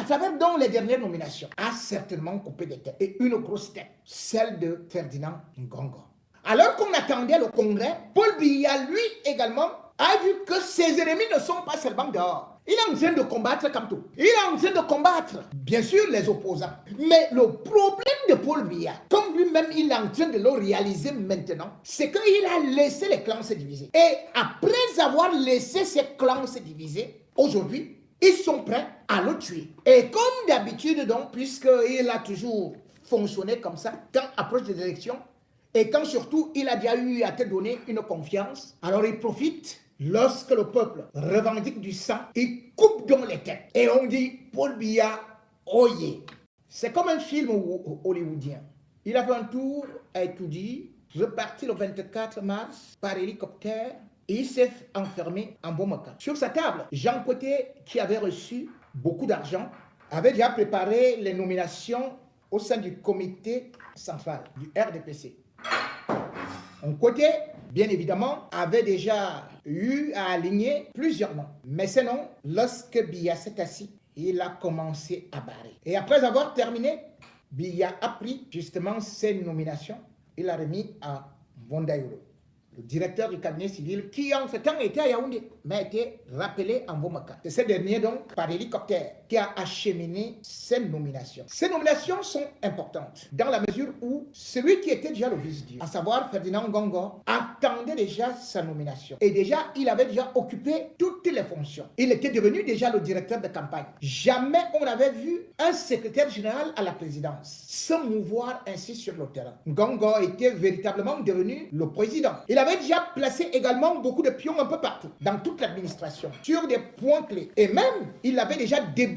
travers donc les dernières nominations, a certainement coupé des têtes. Et une grosse tête, celle de Ferdinand Ngongo. Alors qu'on attendait le congrès, Paul Biya, lui également, a vu que ses ennemis ne sont pas seulement dehors. Il est en train de combattre comme tout. Il est en train de combattre, bien sûr, les opposants. Mais le problème de Paul Biya, comme lui-même il est en train de le réaliser maintenant, c'est qu'il a laissé les clans se diviser. Et après avoir laissé ces clans se diviser, aujourd'hui, ils sont prêts à le tuer. Et comme d'habitude, donc, puisqu'il a toujours fonctionné comme ça, quand approche des élections, et quand surtout il a déjà eu à te donner une confiance, alors il profite. Lorsque le peuple revendique du sang, il coupe donc les têtes. Et on dit, Paul Biya, oye. C'est comme un film hollywoodien. Il a fait un tour à Etoudi, reparti le 24 mars par hélicoptère, et il s'est enfermé en Bamako. Sur sa table, Jean Côté, qui avait reçu beaucoup d'argent, avait déjà préparé les nominations au sein du comité central du RDPC. Un côté, bien évidemment, avait déjà eu à aligner plusieurs noms. Mais ces noms, lorsque Biya s'est assis, il a commencé à barrer. Et après avoir terminé, Biya a pris justement ses nominations. Il a remis à Vondaïro, le directeur du cabinet civil, qui en ce temps était à Yaoundé, mais a été rappelé en Bamako. C'est ce dernier donc, par hélicoptère, qui a acheminé ces nominations. Ces nominations sont importantes, dans la mesure où celui qui était déjà le vice-dieu, à savoir Ferdinand Ngongo, attendait déjà sa nomination. Et déjà, il avait déjà occupé toutes les fonctions. Il était devenu déjà le directeur de campagne. Jamais on n'avait vu un secrétaire général à la présidence se mouvoir ainsi sur le terrain. Ngongo était véritablement devenu le président. Il avait déjà placé également beaucoup de pions un peu partout, dans toute l'administration, sur des points clés. Et même, il avait déjà débranché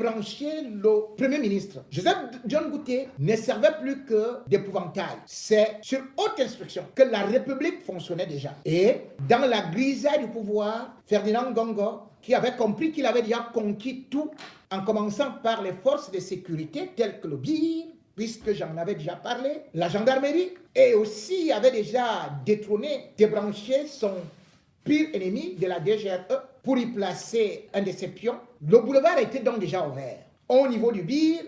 le Premier ministre. Joseph John Goutier ne servait plus que d'épouvantail. C'est sur haute instruction que la République fonctionnait déjà. Et dans la grisaille du pouvoir, Ferdinand Ngongo, qui avait compris qu'il avait déjà conquis tout, en commençant par les forces de sécurité telles que le BIR, puisque j'en avais déjà parlé, la gendarmerie, et aussi avait déjà détrôné, débranché son pire ennemi de la DGRE pour y placer un de ses pions. Le boulevard était donc déjà ouvert. Au niveau du BIR,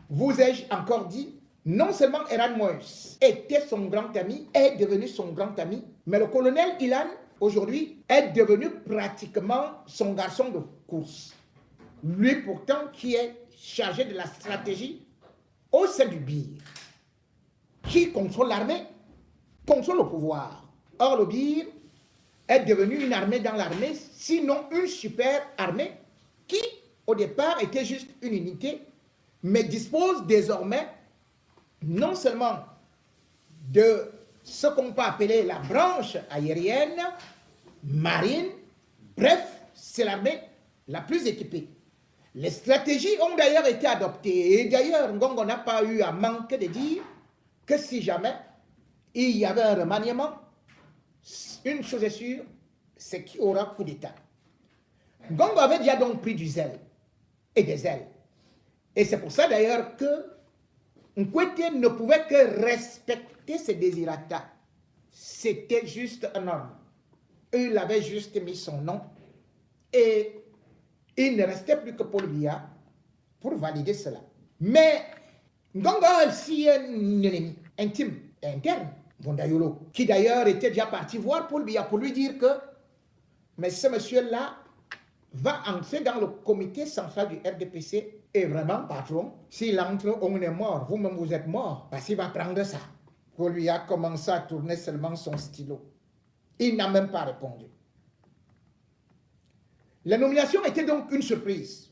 vous ai-je encore dit, non seulement Eran Moïse était son grand ami, est devenu son grand ami, mais le colonel Ilan, aujourd'hui, est devenu pratiquement son garçon de course. Lui pourtant qui est chargé de la stratégie au sein du BIR, qui contrôle l'armée, contrôle le pouvoir. Or, le BIR est devenu une armée dans l'armée, sinon une super armée, qui, au départ, était juste une unité, mais dispose désormais non seulement de ce qu'on peut appeler la branche aérienne, marine, bref, c'est l'armée la plus équipée. Les stratégies ont d'ailleurs été adoptées. Et d'ailleurs, Ngongo n'a pas eu à manquer de dire que si jamais il y avait un remaniement, une chose est sûre, c'est qu'il y aura coup d'État. Ngongo avait déjà donc pris du zèle et des ailes. Et c'est pour ça d'ailleurs que Nkwete ne pouvait que respecter ses désirata. C'était juste un homme. Il avait juste mis son nom et il ne restait plus que Paul Biya pour valider cela. Mais Ngongo a aussi un ennemi intime et interne, Vondaïolo, qui d'ailleurs était déjà parti voir Paul Biya pour lui dire que mais ce monsieur-là va entrer dans le comité central du RDPC et vraiment, patron, s'il entre, on est mort. Vous-même, vous êtes mort parce qu'il va prendre ça. Paul Biya a commencé à tourner seulement son stylo. Il n'a même pas répondu. La nomination était donc une surprise,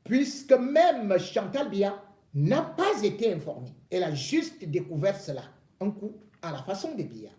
puisque même Chantal Biya n'a pas été informée. Elle a juste découvert cela, un coup à la façon de Biya.